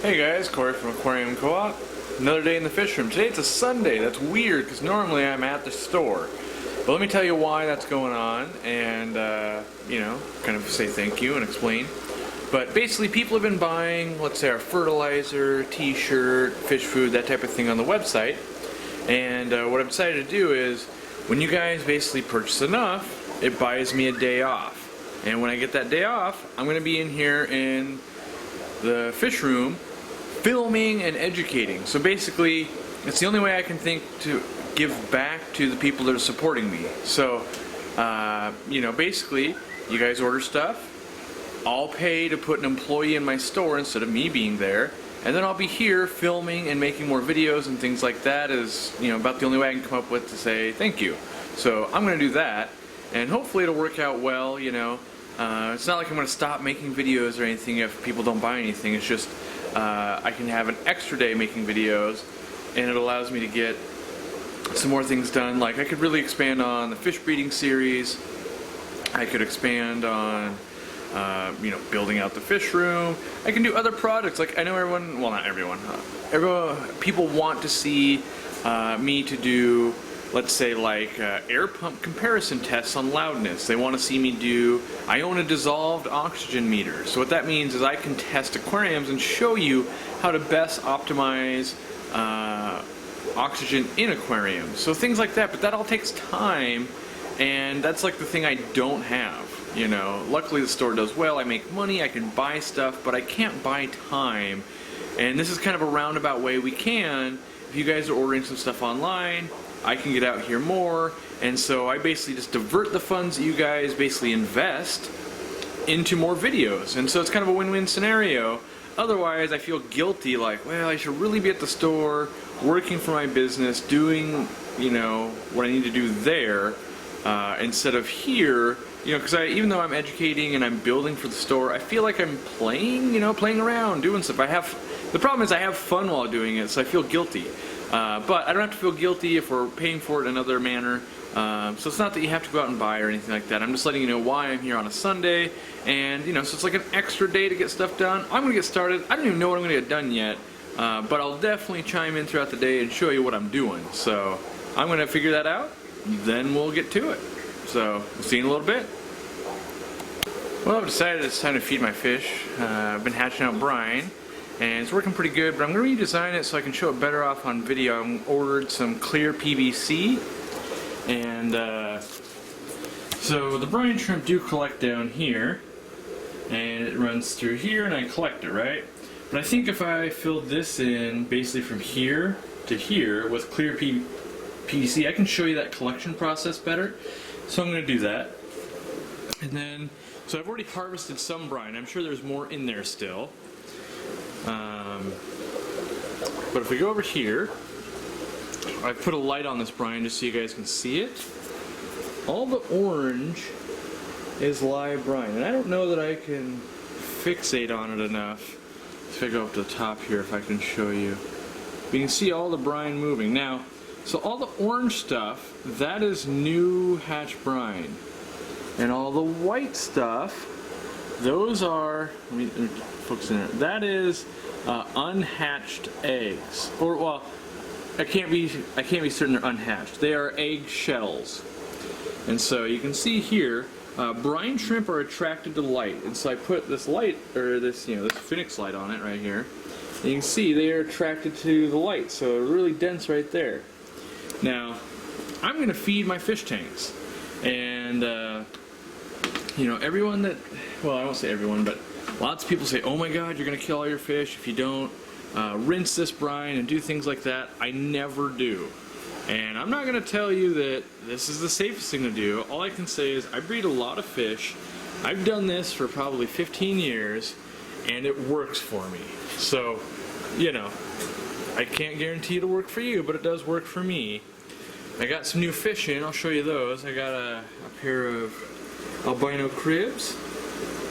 Hey guys, Corey from Aquariumcoop. Another day in the fish room. Today it's a Sunday. That's weird because normally I'm at the store. But let me tell you why that's going on and, kind of say thank you and explain. But basically people have been buying, let's say, our fertilizer, t-shirt, fish food, that type of thing on the website. And what I've decided to do is when you guys basically purchase enough, it buys me a day off. And when I get that day off, I'm going to be in here in the fish room filming and educating. So basically it's the only way I can think to give back to the people that are supporting me. So basically you guys order stuff, I'll pay to put an employee in my store instead of me being there, and then I'll be here filming and making more videos and things like that is about the only way I can come up with to say thank you. So I'm gonna do that, and hopefully it'll work out well. It's not like I'm going to stop making videos or anything if people don't buy anything. It's just I can have an extra day making videos, and it allows me to get some more things done. Like I could really expand on the fish breeding series. I could expand on building out the fish room. I can do other projects. Like I know everyone, well not everyone, people want to see me to do, let's say, like air pump comparison tests on loudness. They want to see me do, I own a dissolved oxygen meter. So what that means is I can test aquariums and show you how to best optimize oxygen in aquariums. So things like that, but that all takes time, and that's like the thing I don't have. Luckily the store does well, I make money, I can buy stuff, but I can't buy time. And this is kind of a roundabout way we can. If you guys are ordering some stuff online, I can get out here more, and so I basically just divert the funds that you guys basically invest into more videos, and so it's kind of a win-win scenario. Otherwise I feel guilty, like, well, I should really be at the store working for my business, doing what I need to do there instead of here, because even though I'm educating and I'm building for the store, I feel like I'm playing around, doing stuff. The problem is I have fun while doing it, so I feel guilty. But I don't have to feel guilty if we're paying for it in another manner. So it's not that you have to go out and buy or anything like that. I'm just letting you know why I'm here on a Sunday. And, so it's like an extra day to get stuff done. I'm going to get started. I don't even know what I'm going to get done yet. But I'll definitely chime in throughout the day and show you what I'm doing. So I'm going to figure that out. Then we'll get to it. So we'll see you in a little bit. Well, I've decided it's time to feed my fish. I've been hatching out brine. And it's working pretty good, but I'm going to redesign it so I can show it better off on video. I ordered some clear PVC, and so the brine shrimp do collect down here, and it runs through here, and I collect it, right? But I think if I filled this in basically from here to here with clear PVC, I can show you that collection process better. So I'm going to do that. And then, so I've already harvested some brine. I'm sure there's more in there still. But if we go over here, I put a light on this brine just so you guys can see it. All the orange is live brine, and I don't know that I can fixate on it enough. If I go up to the top here, if I can show you, you can see all the brine moving. Now, so all the orange stuff, that is new hatch brine, and all the white stuff, those are, let me focus in there. That is unhatched eggs, or well, I can't be certain they're unhatched. They are egg shells, and so you can see here, brine shrimp are attracted to light, and so I put this light, or this this Phoenix light on it right here. And you can see they are attracted to the light, so they're really dense right there. Now, I'm going to feed my fish tanks, and everyone that, well, I won't say everyone, but lots of people say, oh my god, you're going to kill all your fish if you don't rinse this brine and do things like that. I never do. And I'm not going to tell you that this is the safest thing to do. All I can say is I breed a lot of fish. I've done this for probably 15 years, and it works for me. So, I can't guarantee it'll work for you, but it does work for me. I got some new fish in. I'll show you those. I got a pair of albino cribs,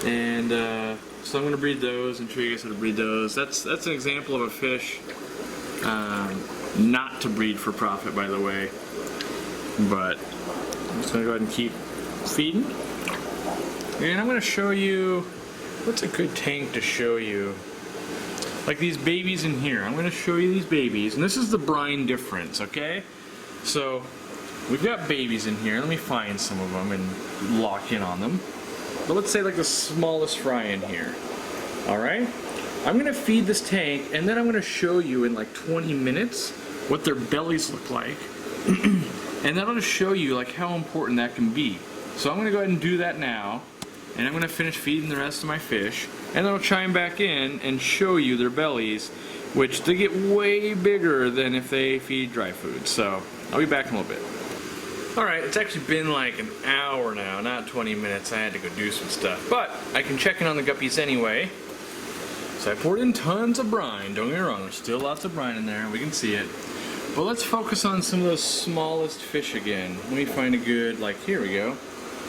and so I'm going to breed those and show you guys how to breed those. That's an example of a fish not to breed for profit, by the way, but I'm just going to go ahead and keep feeding. And I'm going to show you, what's a good tank to show you? like these babies in here. I'm going to show you these babies, and this is the brine difference, okay? So we've got babies in here. Let me find some of them and lock in on them. But let's say like the smallest fry in here. Alright? I'm going to feed this tank, and then I'm going to show you in like 20 minutes what their bellies look like. And that'll just show you like how important that can be. So I'm going to go ahead and do that now, and I'm going to finish feeding the rest of my fish, and then I'll chime back in and show you their bellies, which they get way bigger than if they feed dry food. So I'll be back in a little bit. Alright, it's actually been like an hour now, not 20 minutes. I had to go do some stuff, but I can check in on the guppies anyway. So I poured in tons of brine, don't get me wrong, there's still lots of brine in there, we can see it. But let's focus on some of those smallest fish again. Let me find a good, like here we go,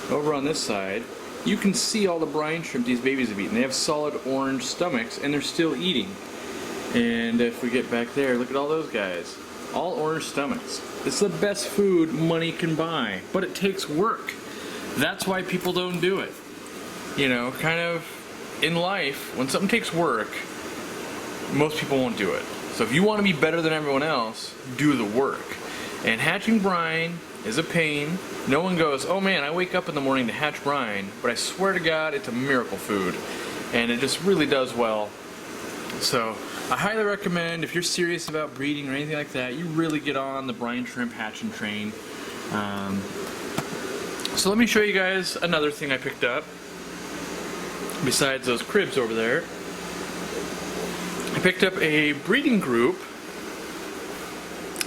over on this side. You can see all the brine shrimp these babies have eaten. They have solid orange stomachs and they're still eating. And if we get back there, look at all those guys. All orange stomachs. It's the best food money can buy, but it takes work. That's why people don't do it. You know, kind of in life, when something takes work, most people won't do it. So if you want to be better than everyone else, do the work. And hatching brine is a pain. No one goes, oh man, I wake up in the morning to hatch brine, but I swear to God, it's a miracle food. And it just really does well. So I highly recommend, if you're serious about breeding or anything like that, you really get on the brine shrimp hatching train. So let me show you guys another thing I picked up. Besides those cribs over there, I picked up a breeding group.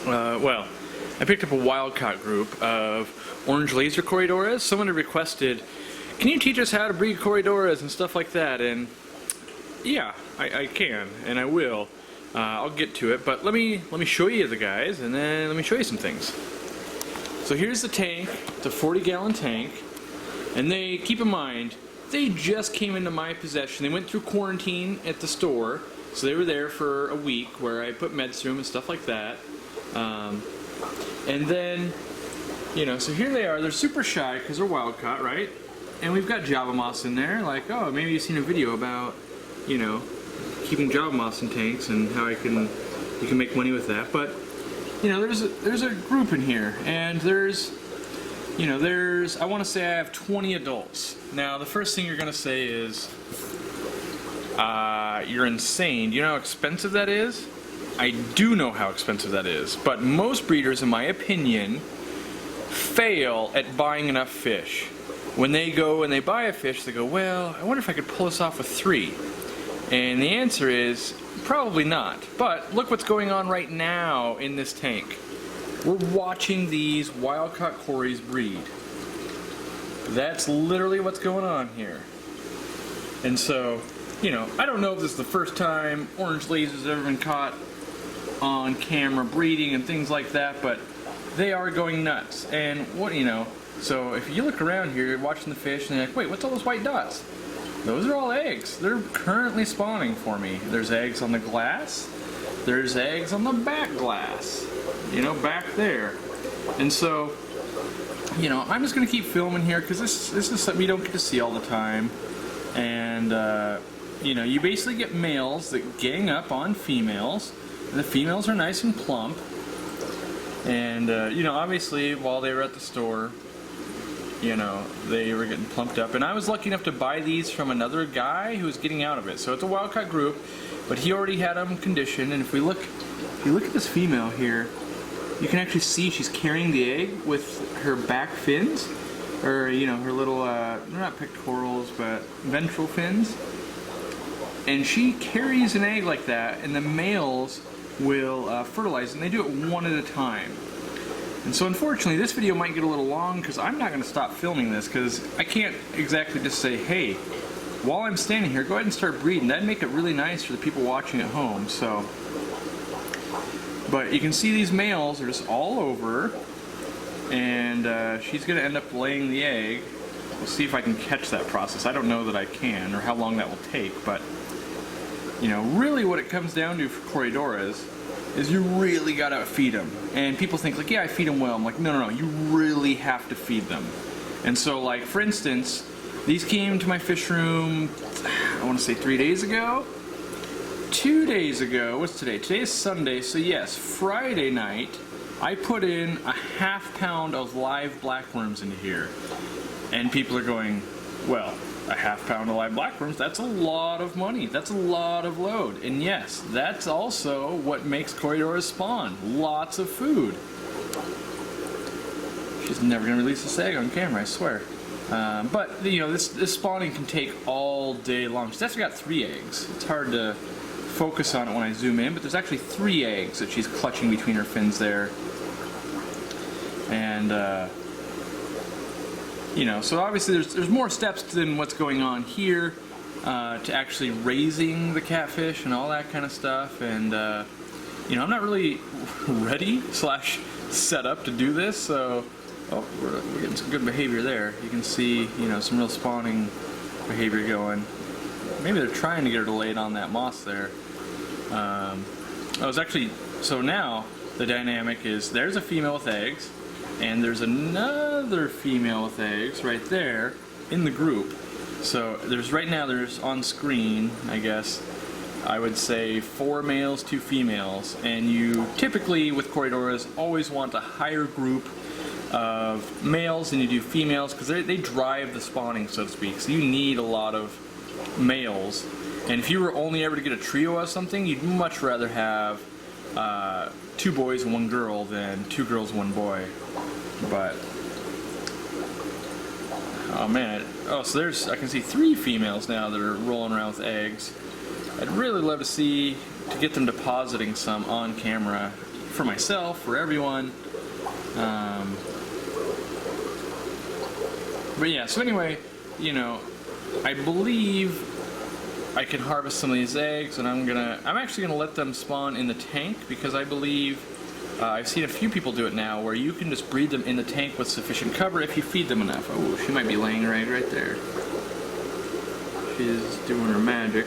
I picked up a wild-caught group of Orange Laser Corydoras. Someone had requested, can you teach us how to breed Corydoras and stuff like that? And yeah, I can, and I will. I'll get to it, but let me show you the guys, and then let me show you some things. So here's the tank. It's a 40-gallon tank, and they, keep in mind, they just came into my possession. They went through quarantine at the store, so they were there for a week where I put meds through them and stuff like that. And then, you know, so here they are. They're super shy because they're wild caught, right? And we've got Java moss in there. Like, oh, maybe you've seen a video about, you know, keeping Java moss in tanks and how you can make money with that. But, you know, there's a group in here, and I want to say I have 20 adults. Now, the first thing you're going to say is, you're insane. Do you know how expensive that is? I do know how expensive that is, but most breeders, in my opinion, fail at buying enough fish. When they go and they buy a fish, they go, well, I wonder if I could pull this off with 3. And the answer is, probably not. But look what's going on right now in this tank. We're watching these wild-caught Corys breed. That's literally what's going on here. And so, you know, I don't know if this is the first time orange lasers have ever been caught on camera breeding and things like that, but they are going nuts. And what, you know, so if you look around here, you're watching the fish and you're like, wait, what's all those white dots? Those are all eggs. They're currently spawning for me. There's eggs on the glass. There's eggs on the back glass. You know, back there. And so, you know, I'm just going to keep filming here because this is something you don't get to see all the time. And, you know, you basically get males that gang up on females. And the females are nice and plump. And, you know, obviously, while they were at the store, you know, they were getting plumped up. And I was lucky enough to buy these from another guy who was getting out of it. So it's a wild-caught group, but he already had them conditioned. And if you look at this female here, you can actually see she's carrying the egg with her back fins, or, you know, her little, they're not pectorals, but ventral fins. And she carries an egg like that, and the males will fertilize, and they do it one at a time. And so unfortunately this video might get a little long because I'm not going to stop filming this because I can't exactly just say, hey, while I'm standing here, go ahead and start breeding. That'd make it really nice for the people watching at home. So, but you can see these males are just all over, and she's going to end up laying the egg. We'll see if I can catch that process. I don't know that I can, or how long that will take, but you know, really what it comes down to for Corydoras is you really gotta feed them. And people think like, yeah, I feed them well. I'm like, no, you really have to feed them. And so, like, for instance, these came to my fish room, I want to say 3 days ago, 2 days ago, what's today? Today is Sunday, so yes, Friday night, I put in a ½ pound of live blackworms into here. And people are going, well, a ½ pound of live blackworms, that's a lot of money. That's a lot of load. And yes, that's also what makes Corydoras spawn. Lots of food. She's never going to release this egg on camera, I swear. But, you know, this spawning can take all day long. She's actually got 3 eggs. It's hard to focus on it when I zoom in, but there's actually 3 eggs that she's clutching between her fins there. And, you know, so obviously there's more steps than what's going on here to actually raising the catfish and all that kind of stuff. And, you know, I'm not really ready / set up to do this, so... Oh, we're getting some good behavior there. You can see, you know, some real spawning behavior going. Maybe they're trying to get her to lay it on that moss there. I was actually, so now the dynamic is there's a female with eggs, and there's another female with eggs right there in the group. So right now there's on screen, I guess, I would say 4 males, 2 females, and you typically with Corydoras always want a higher group of males than you do females, because they drive the spawning, so to speak. So you need a lot of males, and if you were only ever to get a trio of something, you'd much rather have 2 boys and 1 girl than 2 girls, 1 boy. But oh man, so I can see 3 females now that are rolling around with eggs. I'd really love to get them depositing some on camera for myself, for everyone. But yeah, so anyway, you know, I believe I can harvest some of these eggs, and I'm actually gonna let them spawn in the tank, because I believe I've seen a few people do it now where you can just breed them in the tank with sufficient cover if you feed them enough. Oh, she might be laying her egg right there. She's doing her magic.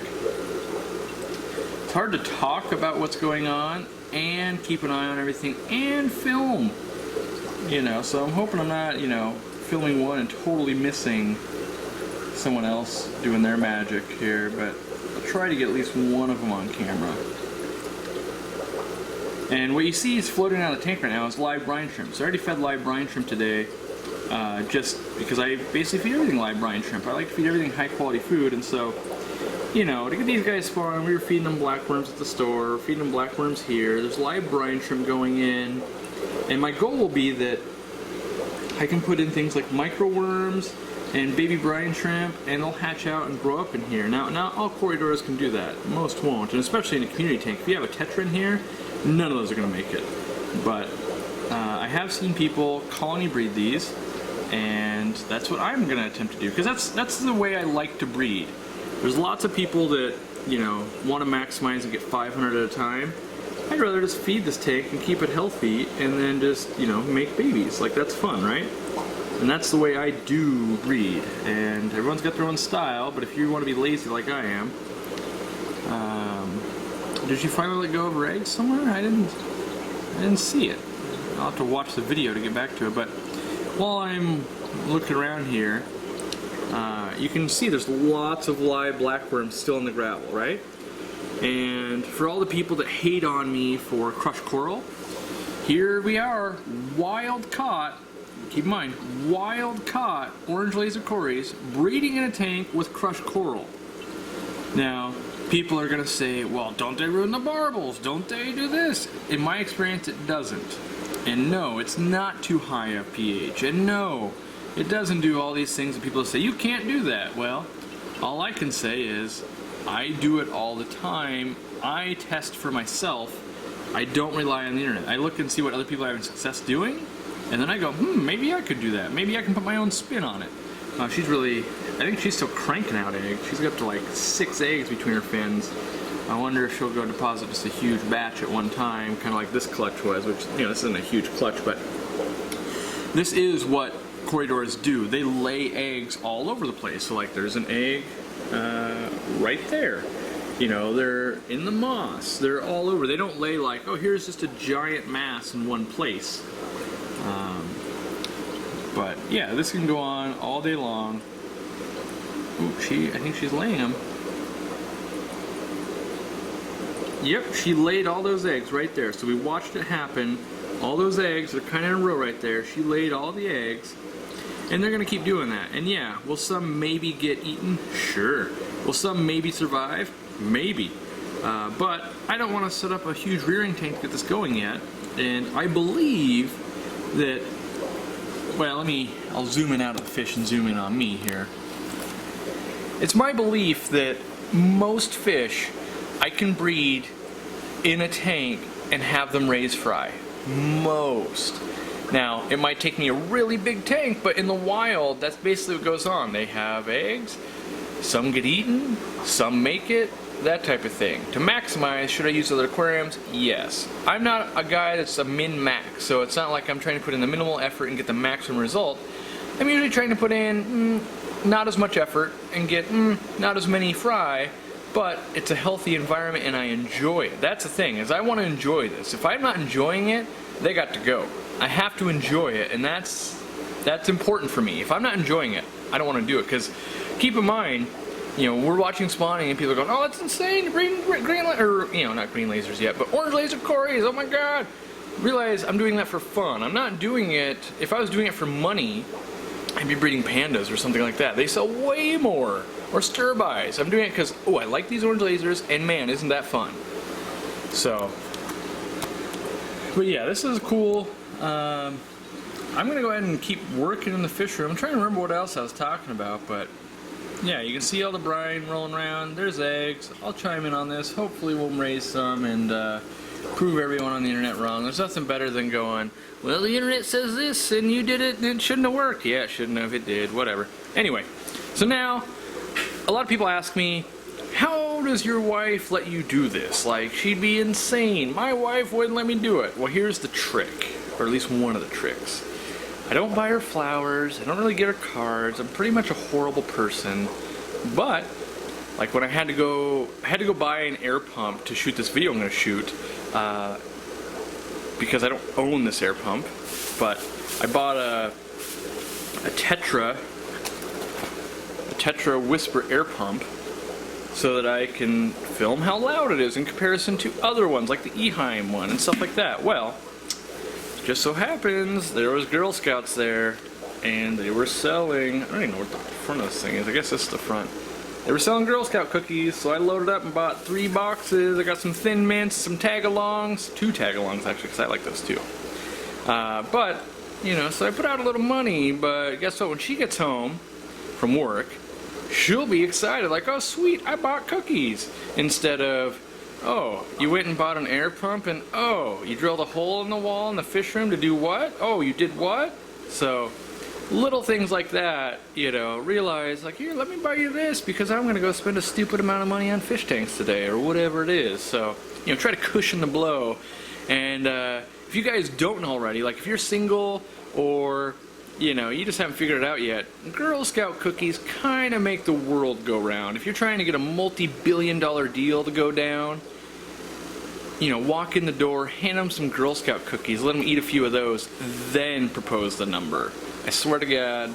It's hard to talk about what's going on and keep an eye on everything and film, you know, so I'm hoping I'm not, you know, filming one and totally missing someone else doing their magic here, but I'll try to get at least one of them on camera. And what you see is floating out of the tank right now is live brine shrimp. So I already fed live brine shrimp today, just because I basically feed everything live brine shrimp. I like to feed everything high quality food, and so, you know, to get these guys spawned, we were feeding them blackworms at the store, feeding them blackworms here. There's live brine shrimp going in, and my goal will be that I can put in things like microworms and baby brine shrimp, and they'll hatch out and grow up in here. Now all Corydoras can do that. Most won't, and especially in a community tank. If you have a tetra in here, none of those are going to make it. But I have seen people colony breed these, and that's what I'm going to attempt to do, because that's the way I like to breed. There's lots of people that, you know, want to maximize and get 500 at a time. I'd rather just feed this tank and keep it healthy, and then just, you know, make babies. Like, that's fun, right? And that's the way I do breed. And everyone's got their own style, but if you want to be lazy like I am, did you finally let go of her eggs somewhere? I didn't see it. I'll have to watch the video to get back to it. But while I'm looking around here, you can see there's lots of live blackworms still in the gravel, right? And for all the people that hate on me for crushed coral, here we are, wild caught, keep in mind, wild caught Orange Laser Corydoras breeding in a tank with crushed coral. Now, people are going to say, well, don't they ruin the barbels? Don't they do this? In my experience, it doesn't. And no, it's not too high of pH. And no, it doesn't do all these things that people say, you can't do that. Well, all I can say is, I do it all the time. I test for myself. I don't rely on the internet. I look and see what other people are having success doing, and then I go, maybe I could do that. Maybe I can put my own spin on it. She's really, I think she's still cranking out eggs. She's got up to like 6 eggs between her fins. I wonder if she'll go deposit just a huge batch at one time, kind of like this clutch was, which, you know, this isn't a huge clutch, but this is what Corydoras do. They lay eggs all over the place. So like there's an egg right there. You know, they're in the moss. They're all over. They don't lay like, oh, here's just a giant mass in one place. But yeah, this can go on all day long. Ooh, I think she's laying them. Yep, she laid all those eggs right there. So we watched it happen. All those eggs are kind of in a row right there. She laid all the eggs. And they're going to keep doing that. And yeah, will some maybe get eaten? Sure. Will some maybe survive? Maybe. But I don't want to set up a huge rearing tank to get this going yet. And I believe that, well, I'll zoom in out of the fish and zoom in on me here. It's my belief that most fish I can breed in a tank and have them raise fry. Most. Now, it might take me a really big tank, but in the wild, that's basically what goes on. They have eggs, some get eaten, some make it, that type of thing. To maximize, should I use other aquariums? Yes. I'm not a guy that's a min-max, so it's not like I'm trying to put in the minimal effort and get the maximum result. I'm usually trying to put in not as much effort and get not as many fry, but it's a healthy environment and I enjoy it. That's the thing, is I want to enjoy this. If I'm not enjoying it, they got to go. I have to enjoy it, and that's important for me. If I'm not enjoying it, I don't want to do it, because keep in mind, we're watching spawning and people are going, oh, that's insane, you're breeding green, or, not green lasers yet, but orange laser corydoras, oh my god. Realize I'm doing that for fun. I'm not doing it, if I was doing it for money, I'd be breeding pandas or something like that. They sell way more. Or stir-bys. I'm doing it because, oh, I like these orange lasers, and man, isn't that fun. So, but yeah, this is cool. I'm going to go ahead and keep working in the fish room. I'm trying to remember what else I was talking about, but yeah, you can see all the brine rolling around. There's eggs. I'll chime in on this. Hopefully we'll raise some and prove everyone on the internet wrong. There's nothing better than going, well, the internet says this, and you did it, and it shouldn't have worked. Yeah, it shouldn't have. It did. Whatever. Anyway, so now, a lot of people ask me, how does your wife let you do this? Like, she'd be insane. My wife wouldn't let me do it. Well, here's the trick, or at least one of the tricks. I don't buy her flowers. I don't really get her cards. I'm pretty much a horrible person. But, like when I had to go buy an air pump to shoot this video I'm going to shoot, because I don't own this air pump, but I bought a Tetra Whisper air pump so that I can film how loud it is in comparison to other ones like the Eheim one and stuff like that. Well, just so happens there was Girl Scouts there and they were selling, I don't even know what the front of this thing is, I guess this is the front. They were selling Girl Scout cookies, so I loaded up and bought 3 boxes. I got some Thin Mints, some Tagalongs, 2 Tagalongs actually, because I like those too. But, so I put out a little money, but guess what, when she gets home from work, she'll be excited, like, oh sweet, I bought cookies, instead of, oh, you went and bought an air pump, and oh, you drilled a hole in the wall in the fish room to do what? Oh, you did what? So, little things like that, realize, like, here, let me buy you this, because I'm going to go spend a stupid amount of money on fish tanks today, or whatever it is. So, try to cushion the blow. And if you guys don't know already, like, if you're single, or you just haven't figured it out yet, Girl Scout cookies kind of make the world go round. If you're trying to get a multi-billion-dollar deal to go down, walk in the door, hand them some Girl Scout cookies, let them eat a few of those, then propose the number. I swear to God,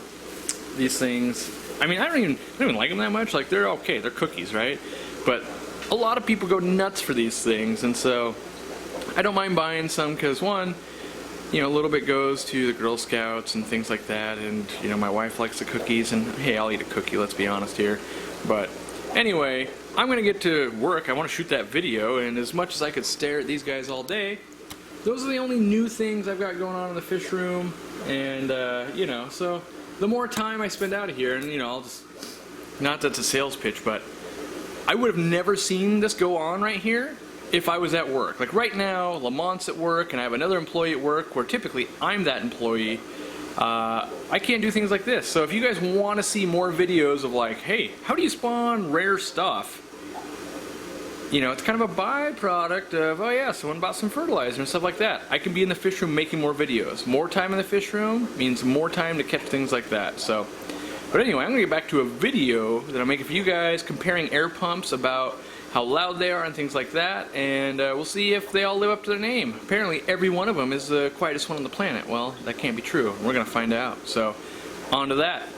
these things, I don't even like them that much. Like, they're okay, they're cookies, right? But a lot of people go nuts for these things, and so I don't mind buying some because, one, a little bit goes to the Girl Scouts and things like that, and my wife likes the cookies, and hey, I'll eat a cookie, let's be honest here. But anyway, I'm gonna get to work. I want to shoot that video, and as much as I could stare at these guys all day, those are the only new things I've got going on in the fish room. And so the more time I spend out of here, and I'll just, not that it's a sales pitch, but I would have never seen this go on right here if I was at work. Like right now, Lamont's at work, and I have another employee at work where typically I'm that employee. I can't do things like this. So if you guys want to see more videos of like, hey, how do you spawn rare stuff? It's kind of a byproduct of, oh yeah, someone bought some fertilizer and stuff like that. I can be in the fish room making more videos. More time in the fish room means more time to catch things like that. So, but anyway, I'm going to get back to a video that I'm making for you guys comparing air pumps, about how loud they are and things like that, and we'll see if they all live up to their name. Apparently every one of them is the quietest one on the planet. Well, that can't be true. We're going to find out. So, on to that.